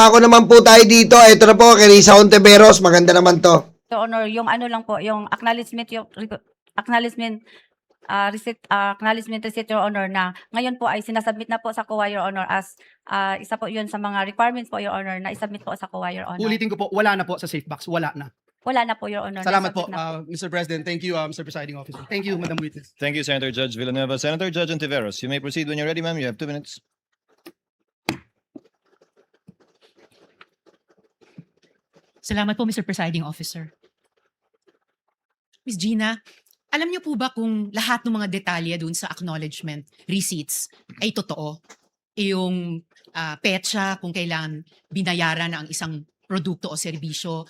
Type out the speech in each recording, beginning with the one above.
Ako naman po tayo dito. Ito na po, kay Risa Ontiveros. Maganda naman to. Your Honor, yung ano lang po, yung acknowledgement, acknowledgement receipt, Your Honor, na ngayon po ay sinasubmit na po sa COA, Your Honor, as isa po yun sa mga requirements po, Your Honor, na isubmit po sa COA, Your Honor. Ulitin ko po, wala na po sa safe box. Wala na. Wala na po, Your Honor. Salamat po, nasubmit na Mr. President. Thank you, Mr. Presiding Officer. Thank you, Madam Witness. Thank you, Senator Judge Villanueva. Senator Judge Ontiveros, you may proceed when you're ready, ma'am. You have 2 minutes. Salamat po, Mr. Presiding Officer. Ms. Gina, alam niyo po ba kung lahat ng mga detalye dun sa acknowledgement receipts ay totoo? Yung petsa, kung kailan binayaran ang isang produkto o serbisyo,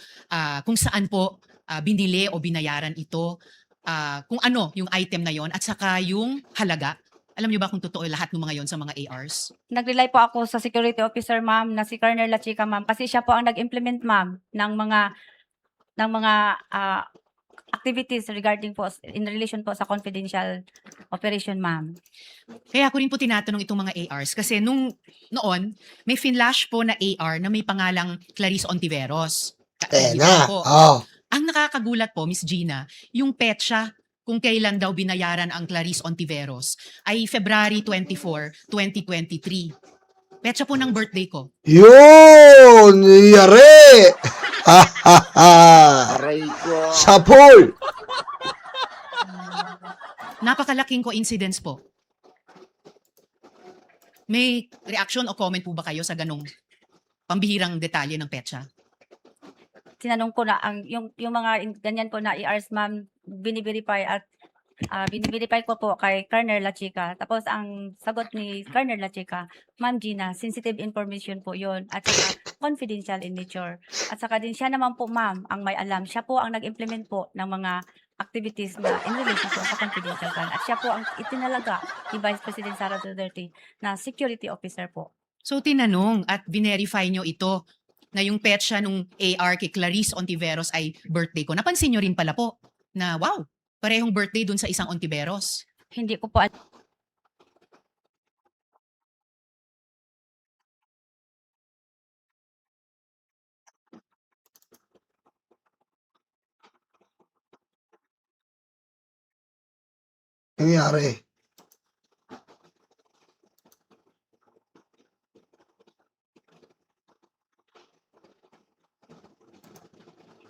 kung saan po binili o binayaran ito, kung ano yung item na yon, at saka yung halaga. Alam niyo ba kung totoo lahat ng mga yon sa mga ARs? Nag-rely po ako sa security officer, ma'am, na si Colonel Lachica, ma'am, kasi siya po ang nag-implement, ma'am, ng mga activities regarding po in relation po sa confidential operation, ma'am. Kaya ako rin po tinatanong itong mga ARs kasi noon, may finlash po na AR na may pangalang Clarice Ontiveros. Di ba po? Oh. Ang nakakagulat po, Miss Gina, yung petsa kung kailan daw binayaran ang Clarice Ontiveros ay February 24, 2023. Petsa po ng birthday ko. Yun! Yari! Ha ha ha! Sapol! Napakalaking coincidence po. May reaction o comment po ba kayo sa ganong pambihirang detalye ng petsa? Tinanong ko na yung mga ganyan po na ERs, ma'am, biniverify at biniverify ko po kay Colonel Lachica. Tapos ang sagot ni Colonel Lachica, Ma'am Gina, sensitive information po yon at saka confidential in nature. At saka din siya naman po, ma'am, ang may alam. Siya po ang nag-implement po ng mga activities na in relation po sa confidential fund. At siya po ang itinalaga ni Vice President Sara Duterte na security officer po. So tinanong at binerify nyo ito na yung petsa nung AR kay Clarice Ontiveros ay birthday ko. Napansin nyo rin pala po na wow, parehong birthday dun sa isang Ontiveros. Hindi ko po Nangyari.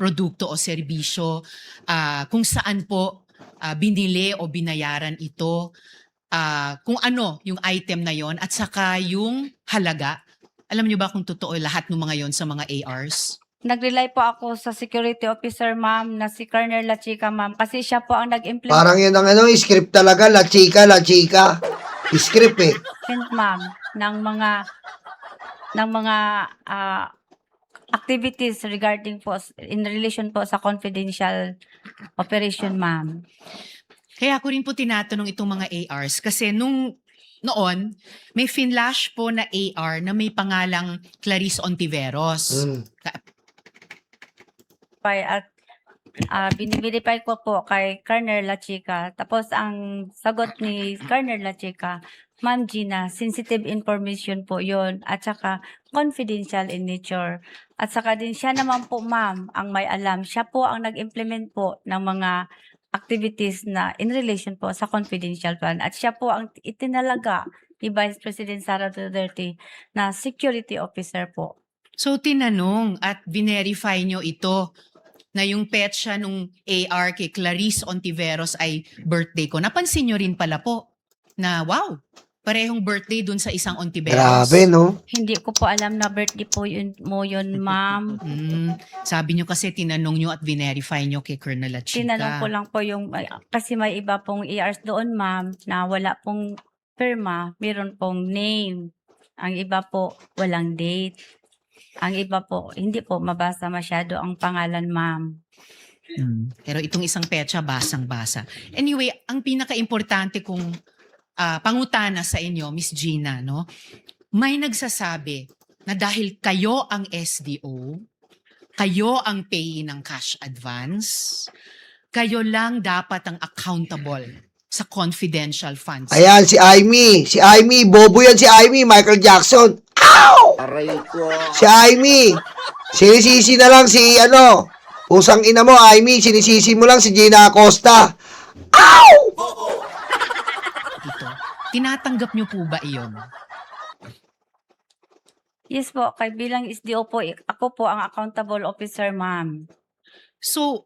Produkto o serbisyo, kung saan po binili o binayaran ito, kung ano yung item na yon, at saka yung halaga. Alam niyo ba kung totoo lahat ng mga yon sa mga ARs? nag-rely po ako sa security officer, ma'am, na si Colonel Lachica, ma'am, kasi siya po ang nag-implement, Parang yun ang script talaga. La chica, la chica. Script eh. ma'am, ng mga activities regarding po in relation po sa confidential operation, ma'am. Kaya ako rin po tinatanong itong mga ARs kasi noon, may finlash po na AR na may pangalang Clarice Ontiveros. At biniverify ko po kay Colonel Lachica. Tapos ang sagot ni Colonel Lachica, Ma'am Gina, sensitive information po yon at saka confidential in nature. At saka din siya naman po, ma'am, ang may alam. Siya po ang nag-implement po ng mga activities na in relation po sa confidential fund. At siya po ang itinalaga ni Vice President Sara Duterte na security officer po. So tinanong at binerify nyo ito na yung petsa nung AR kay Clarice Ontiveros ay birthday ko. Napansin nyo rin pala po na wow, parehong birthday dun sa isang Ontiveros. Grabe, no? Hindi ko po alam na birthday po yun, ma'am. Sabi nyo kasi tinanong nyo at binerify nyo kay Colonel Lachica. Tinanong ko lang po kasi may iba pong ERs doon, ma'am, na wala pong firma, meron pong name. Ang iba po, walang date. Ang iba po, hindi po mabasa masyado ang pangalan, ma'am. Pero itong isang petsa, basang-basa. Anyway, ang pinaka-importante kong pangutana sa inyo, Miss Gina, no? May nagsasabi na dahil kayo ang SDO, kayo ang payee ng cash advance, kayo lang dapat ang accountable sa confidential funds. Ayan, si Aimee. Si Aimee. Bobo yan si Aimee. Michael Jackson. Si Amy. Sinisisi na lang si pusang ina mo, Amy. Sinisisi mo lang si Gina Acosta. Ito. Tinatanggap niyo po ba iyon? Yes po, kay bilang SDO po, ako po ang accountable officer, ma'am. So,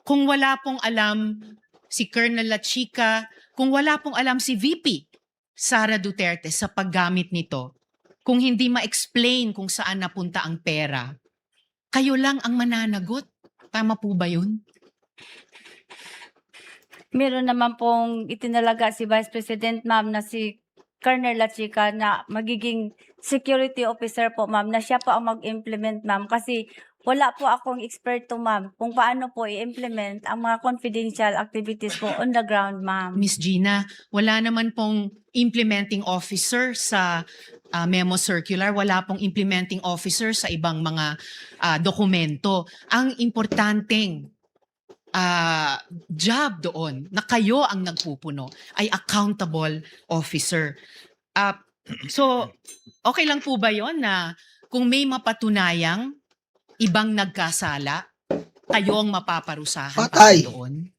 kung wala pong alam si Colonel La Chica, kung wala pong alam si VP Sara Duterte sa paggamit nito, kung hindi ma-explain kung saan napunta ang pera, kayo lang ang mananagot. Tama po ba yun? Meron naman pong itinalaga si Vice President, ma'am, na si Colonel La Chica na magiging security officer po, ma'am, na siya po ang mag-implement, ma'am, kasi wala po akong eksperto, ma'am, kung paano po i-implement ang mga confidential activities po on the ground, ma'am. Miss Gina, wala naman pong implementing officer sa memo circular, wala pong implementing officer sa ibang mga dokumento. Ang importanteng job doon na kayo ang nagpupuno ay accountable officer. So, okay lang po ba yon na kung may mapatunayang ibang nagkasala, kayo ang mapaparusahan Patay. para doon?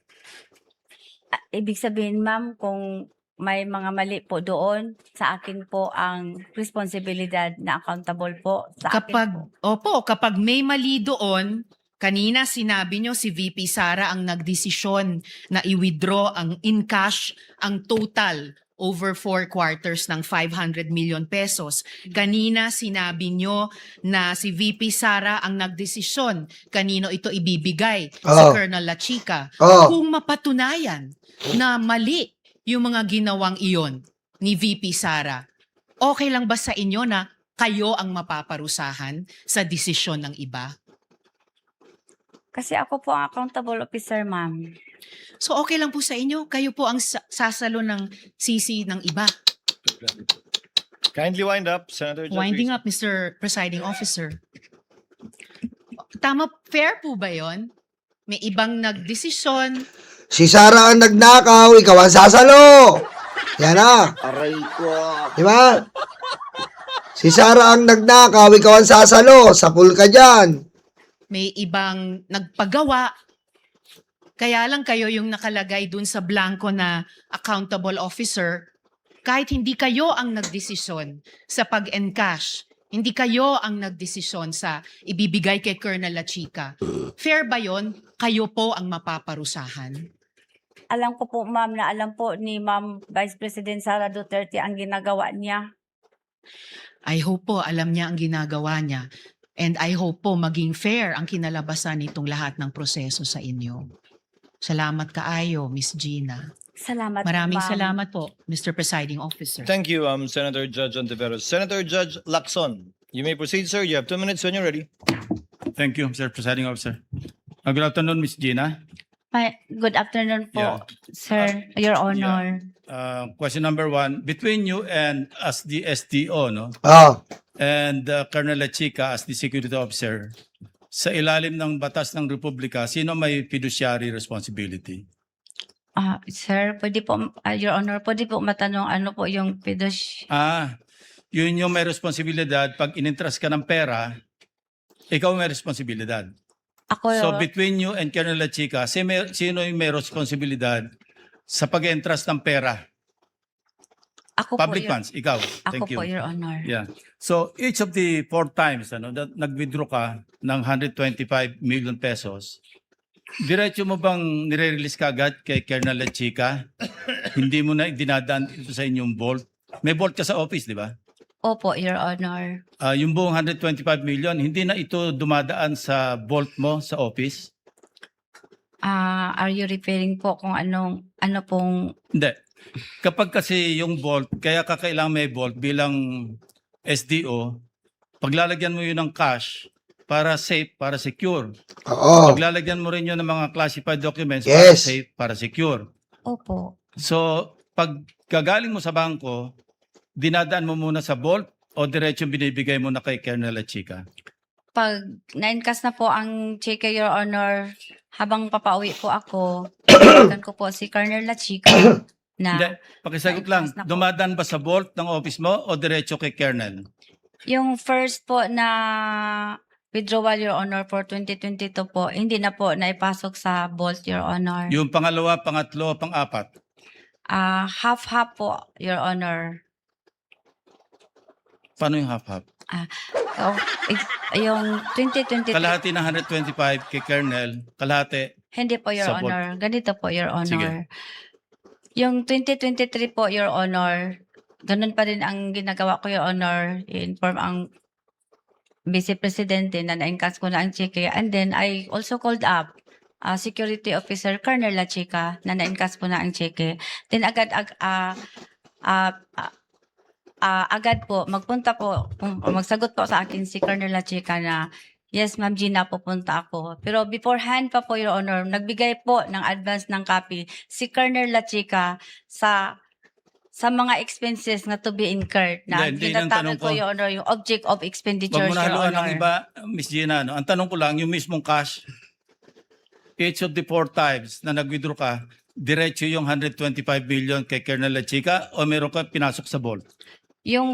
Ibig sabihin, ma'am, kung may mga mali po doon, sa akin po ang responsibilidad na accountable po sa akin po. Kapag may mali doon, kanina sinabi nyo si VP Sara ang nagdesisyon na i-withdraw ang in cash ang total over 4 quarters ng 500 million pesos. Kanina sinabi nyo na si VP Sara ang nagdesisyon kanino ito ibibigay sa Colonel La Chica. Kung mapatunayan na mali yung mga ginawang iyon ni VP Sara, okay lang ba sa inyo na kayo ang mapaparusahan sa desisyon ng iba? Kasi ako po ang accountable officer, ma'am. So okay lang po sa inyo, kayo po ang sasalo ng sisi ng iba. Kindly wind up, Senator Judge. Winding up, Mr. Presiding Officer. Tama, fair po ba yon? May ibang nagdesisyon. Si Sara ang nagnakaw, ikaw ang sasalo. Yan na. Di ba? Si Sara ang nagnakaw, ikaw ang sasalo. Sapul ka dyan. May ibang nagpagawa. Kaya lang kayo yung nakalagay dun sa blanco na accountable officer. Kahit hindi kayo ang nagdesisyon sa pag-encash, hindi kayo ang nagdesisyon sa ibibigay kay Colonel La Chica. Fair ba yon? Kayo po ang mapaparusahan. Alam ko po, ma'am, na alam po ni Ma'am Vice President Sara Duterte ang ginagawa niya. I hope po alam niya ang ginagawa niya. And I hope po maging fair ang kinalabasan nitong lahat ng proseso sa inyo. Salamat kaayo, Miss Gina. Salamat, Maraming ma'am. salamat po, Mr. Presiding Officer. Thank you, Senator Judge Ontiveros. Senator Judge Lacson, you may proceed, sir. You have 2 minutes when you're ready. Thank you, Mr. Presiding Officer. Good afternoon, Ms. Gina. Good afternoon po, Yeah. sir, Your Honor. Question number 1, between you and as the SDO, no, and Colonel La Chica as the security officer, sa ilalim ng batas ng Republika, sino may fiduciary responsibility? Sir, pwede po, Your Honor, pwede po matanong ano po yung Yun yung may responsibilidad pag inintras ka ng pera, ikaw may responsibilidad. ako, So between you and Colonel La Chica, sino yung may responsibilidad sa pag-entras ng pera? ako Public po, funds, ikaw. Ako Thank you. po, Your Honor. Yeah. So each of the 4 times that nag-withdraw ka ng 125 million pesos, diretso mo bang nire-release ka agad kay Colonel La Chica? Hindi mo na dinadaan ito sa inyong vault? May vault ka sa office, di ba? Opo, Your Honor. Yung buong 125 million, hindi na ito dumadaan sa vault mo sa office? Are you referring po kung ano pong Hindi. Kapag kasi yung vault, kaya kakailangan may vault bilang SDO, paglalagyan mo yun ng cash para safe, para secure. Oo. Paglalagyan mo rin yun ng mga classified documents para Yes. safe, para secure. Opo. So, pag gagaling mo sa bangko, dinadaan mo muna sa vault o diretso binibigay mo na kay Colonel La Chica? Pag na-encash na po ang cheque, Your Honor, habang papauwi po ako, tawagan ko po si Colonel La Chica na Hindi, pakisagot lang. na-encash na po. Dumadaan ba sa vault ng office mo o diretso kay Colonel? Yung first po na withdrawal, Your Honor, for 2022 po, hindi na po naipasok sa vault, Your Honor. Yung pangalawa, pangatlo, pang-apat. Half-half po, Your Honor. Paano yung half-half? So, yung 2023, Kalahati ng 125 kay Colonel, kalahati. hindi po, Your Sa vault. Honor. Ganito po, Your Honor. Sige. Yung 2023 po, Your Honor, ganun pa rin ang ginagawa ko, Your Honor. I-inform ang Vice Presidente na na-encash ko na ang cheque. And then, I also called up Security Officer Colonel La Chica na na-encash ko na ang cheque. Then, agad po, magpunta po, magsagot po sa akin si Colonel La Chica na, yes, Ma'am Gina, pupunta ako. Pero beforehand pa po, Your Honor, nagbigay po ng advance ng copy si Colonel La Chica sa mga expenses na to be incurred na Hindi, yun ang tanong tinatawag ko, ko. Your Honor, yung object of Wag expenditures, mo na Your haluan ng Honor. iba, Miss Gina. No? Ang tanong ko lang, yung mismong cash, each of the 4 times na nag-withdraw ka, diretso yung 125 billion kay Colonel La Chica o meron ka pinasok sa vault? Yung,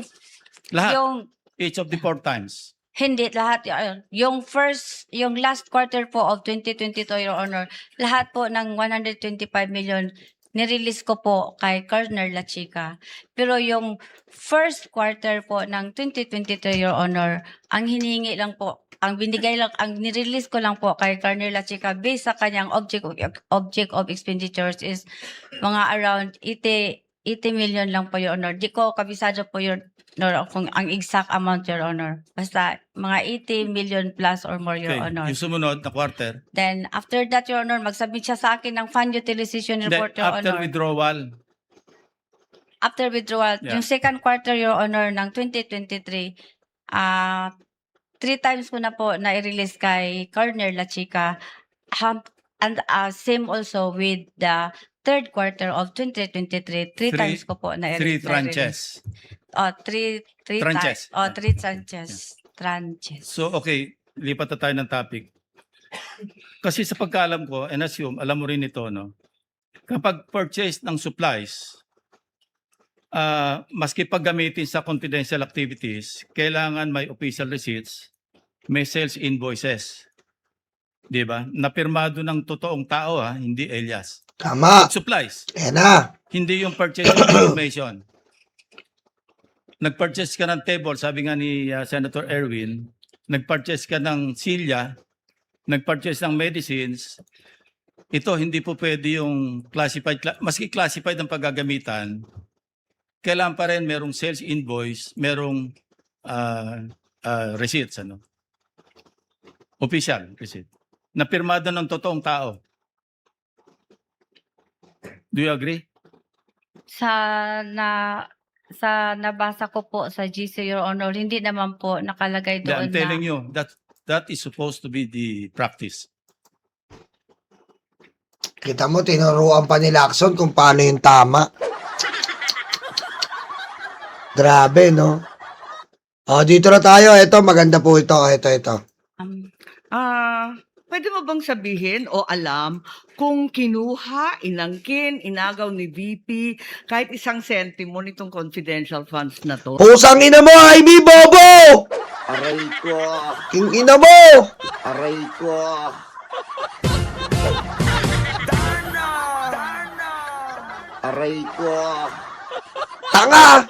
Lahat. yung, Each of the 4 times. hindi, lahat, yung last quarter po of 2022, Your Honor, lahat po ng 125 million, nirelease ko po kay Colonel La Chica. Pero yung first quarter po ng 2022, Your Honor, ang hinihingi lang po, ang nirelease ko lang po kay Colonel La Chica based sa kanyang object of expenditures is mga around 80 million lang po, Your Honor. Di ko kabisado po, Your Honor, kung ang exact amount, Your Honor. Basta mga 80 million plus or more, Your Okay. Honor. Yung sumunod na quarter. Then, after that, Your Honor, mag-submit siya sa akin ng fund utilization Then, report, Your after Honor. withdrawal, After withdrawal, Yeah. yung second quarter, Your Honor, ng 2023, 3 times ko na po na-release kay Colonel La Chica. And same also with the third quarter of 2023, 3 times ko po 3 na-release. tranches. Three Tranches. times. 3 tranches. Tranches. So, okay, lipat na tayo ng topic. Kasi sa pagkaalam ko, and assume, alam mo rin ito, no? Kapag purchase ng supplies, maski paggamitin sa confidential activities, kailangan may official receipts, may sales invoices. Di ba? Napirmado ng totoong tao, hindi alias. Tama. Supplies, Ayan na. hindi yung purchase information. Nag-purchase ka ng table, sabi nga ni Senator Erwin, nag-purchase ka ng silya, nag-purchase ng medicines, ito hindi po pwede yung classified, maski classified ang paggagamitan, kailangan pa rin merong sales invoice, merong receipts, official receipt, na pirmado ng totoong tao. Do you agree? Sa nabasa ko po sa GC, Your Honor, hindi naman po nakalagay Yeah, doon I'm telling na you, that is supposed to be the practice. Kita mo, tinuruan pa ni Lacson kung paano yung tama. Grabe, no? Dito na tayo. Ito, maganda po ito. Ito. Pwede mo bang sabihin o alam kung kinuha, inangkin, inagaw ni VP kahit isang sentimo nitong confidential funds na to? Pusang ina mo, Ivy Bobo! Aray ko! King ina mo! Aray ko! Aray ko! Tanga!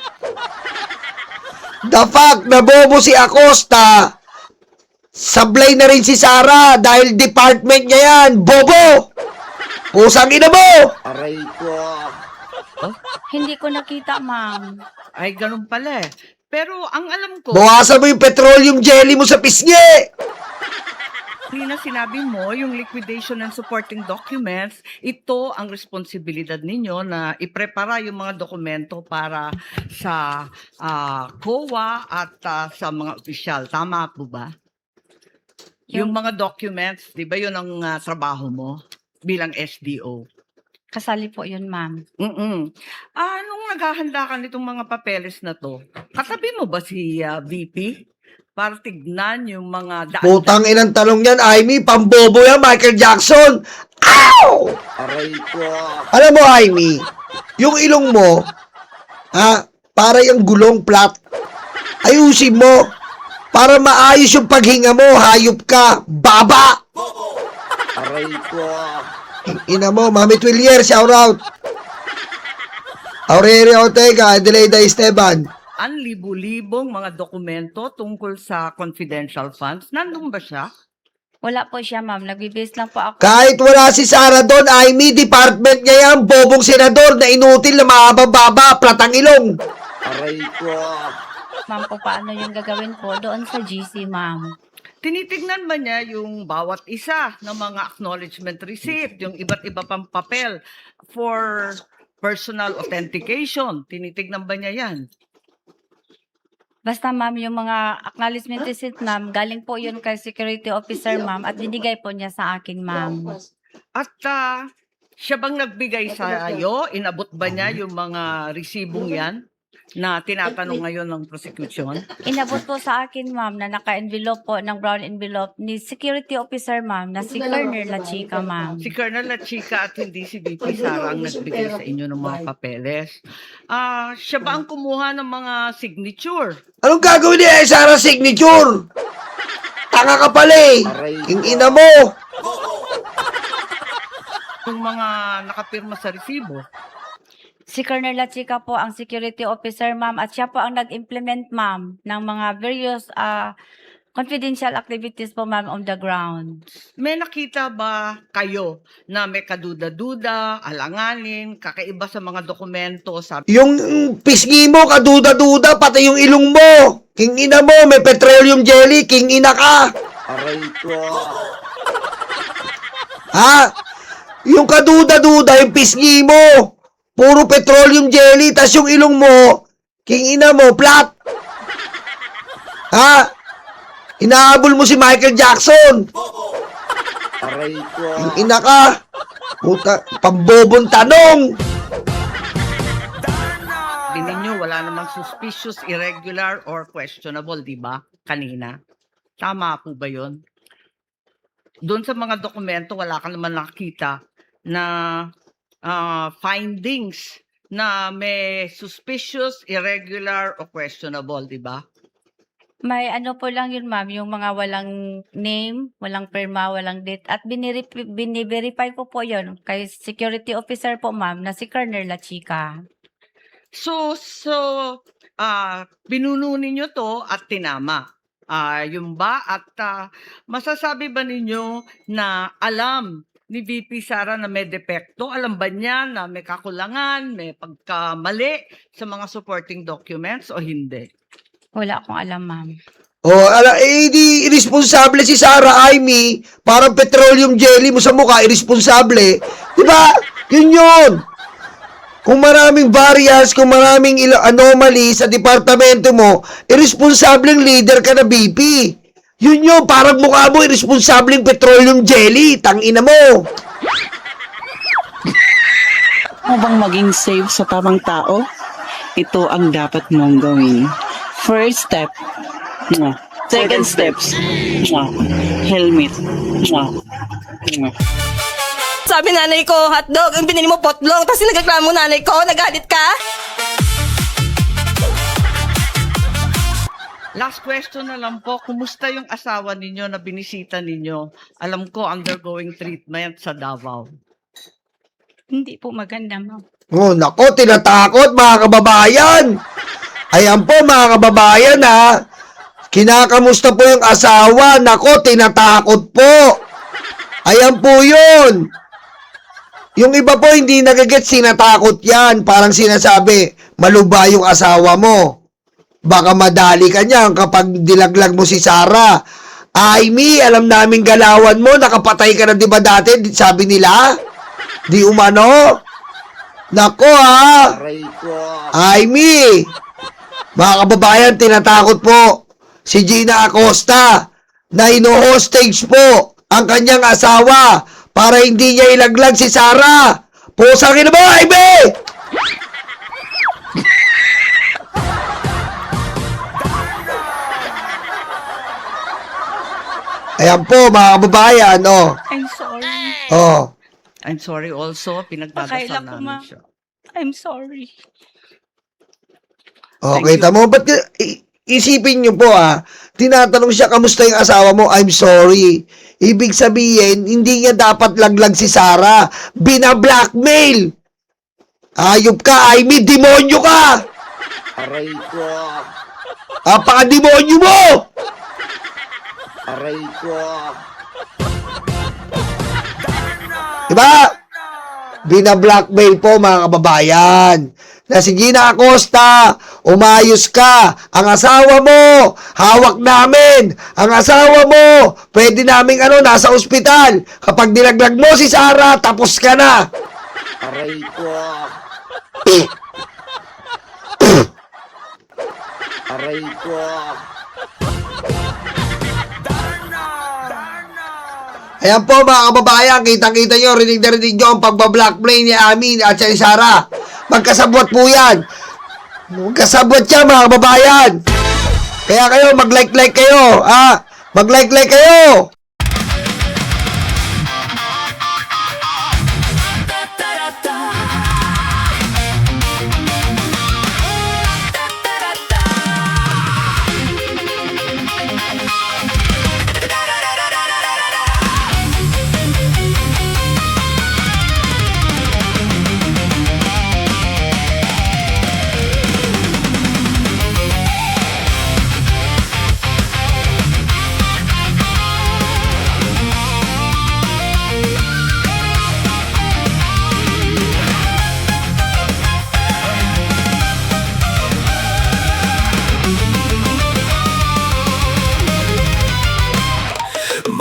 The fact na bobo si Acosta, sablay na rin si Sara dahil department niya yan. Bobo! Pusang ina mo! Aray ko! hindi ko nakita, ma'am. Ay, ganun pala eh. Pero ang alam ko, Bukasan mo yung petroleum jelly mo sa pisngi! na sinabi mo, yung liquidation and supporting documents, ito ang responsibilidad ninyo na iprepara yung mga dokumento para sa COA at sa mga opisyal. Tama po ba? Yung mga documents, di ba yun ang trabaho mo bilang SDO? Kasali po yun, ma'am. Nung naghahanda ka nitong mga papeles na to, katabi mo ba si VP? Para tignan yung mga Putang inang talong yan, Amy. Pambobo yan, Michael Jackson. Ow! Aray ko! Alam mo, Amy, yung ilong mo, para yung gulong flat. Ayusin mo. Para maayos yung paghinga mo, hayop ka, baba! Aray ko. Ina mo, Mami Twillier, shout out. Aurelio Ortega, Adelaida Esteban. Ang libu-libong mga dokumento tungkol sa confidential funds. Nandun ba siya? Wala po siya, ma'am. Nagbibase lang po ako. Kahit wala si Sara doon, Amy, department niya yan, bobong senador na inutil na mahaba-baba, platang ilong. Aray ko. Ma'am, po paano yung gagawin po doon sa GC, ma'am? Tinitignan ba niya yung bawat isa ng mga acknowledgement receipt, yung iba't iba pang papel for personal authentication? Tinitignan ba niya yan? Basta, ma'am, yung mga acknowledgement receipt, ma'am, galing po yun kay security officer, ma'am, at binigay po niya sa akin, ma'am. At siya bang nagbigay sa iyo? Inabot ba niya yung mga resibong yan na tinatanong ngayon ng prosecution? Inabot po sa akin, ma'am, na naka-envelope po ng brown envelope ni security officer, ma'am, na si Colonel La Chica, ma'am. Si Colonel La Chica at hindi si VP Sara ang nagbigay sa inyo ng mga papeles. Siya ba ang kumuha ng mga signature? Anong gagawin niya, Sara, signature? Tanga ka pala eh. Yung ina mo. Yung mga nakapirma sa resibo? Si Colonel La Chica po ang security officer, ma'am, at siya po ang nag-implement, ma'am, ng mga various confidential activities po, ma'am, on the ground. May nakita ba kayo na may kaduda-duda, alanganin, kakaiba sa mga dokumento sa Yung pisngi mo, kaduda-duda, pati yung ilong mo. King ina mo, may petroleum jelly, king ina ka. Aray ko. Ha? Yung kaduda-duda, yung pisngi mo. Puro petroleum jelly, tas yung ilong mo, king ina mo, flat. Ha? Inaabol mo si Michael Jackson. Aray ko. King ina ka. Puta, pambobong tanong. ninyo, wala namang suspicious, irregular, or questionable, di ba? Kanina. Tama po ba yun? Doon sa mga dokumento, wala ka naman nakita na findings na may suspicious, irregular, o questionable, di ba? May ano po lang yun, ma'am, yung mga walang name, walang perma, walang date. At biniverify ko po yun kay security officer po, ma'am, na si Colonel La Chica. So, binuno ninyo to at tinama. Yung ba? At masasabi ba ninyo na alam ni VP Sara na may depekto? Alam ba niya na may kakulangan, may pagkamali sa mga supporting documents o hindi? Wala akong alam, ma'am. Di irresponsible si Sara Amy, parang petroleum jelly mo sa mukha, irresponsible. Diba? Yun. Kung maraming variance, kung maraming anomaly sa departamento mo, irresponsibleng leader ka na VP. Yun, parang mukha mo, irresponsibleng petroleum jelly. Tangina mo. Mo bang maging safe sa tamang tao? Ito ang dapat mong gawin. First step, second steps, helmet. Sabi nanay ko, hotdog, ang binili mo potlong, tapos nagreklamo nanay ko, nagalit ka? Last question na lang po, kumusta yung asawa ninyo na binisita ninyo? Alam ko, undergoing treatment sa Davao. Hindi po maganda, ma'am. Oh, nako, tinatakot mga kababayan. Ayan po mga kababayan ha. Kinakamusta po yung asawa. Nako, tinatakot po. Ayan po yun. Yung iba po hindi nagagets, sinatakot yan. Parang sinasabi, maluba yung asawa mo. Baka madali ka niyan kapag dilaglag mo si Sara. Amy, alam namin galawan mo, nakapatay ka na di ba dati? Sabi nila? Di umano? Nako ha. Aray ko. Amy, mga kababayan, tinatakot po si Gina Acosta na ino-hostage po ang kanyang asawa para hindi niya ilaglag si Sara. Pusang ina mo, Amy! Ayan po, mga kababayan, oh. I'm sorry. Oh. I'm sorry also, pinagdadasal Pakaila ko, namin ma'am. siya. I'm sorry. Okay, tamo, ba't isipin nyo po tinatanong siya, kamusta yung asawa mo? I'm sorry. Ibig sabihin, hindi niya dapat laglag si Sarah. Bina-blackmail. Ayop ka, Amy, demonyo ka. Aray ko. Apaka-demonyo mo. Aray ko. Diba? Bina-blackmail po mga kababayan. Na si Gina Acosta, umayos ka. Ang asawa mo, hawak namin. Ang asawa mo, pwede naming nasa ospital. Kapag nilaglag mo si Sarah, tapos ka na. Aray ko. Aray ko. Ayan po mga kababayan, kitang-kita nyo, rinig na rinig nyo ang pagbablackmail ni Amin at si Sarah. Magkasabwat po yan. Magkasabwat siya mga kababayan. Kaya kayo, mag-like kayo. Mag-like kayo.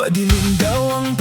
Madilim daw ang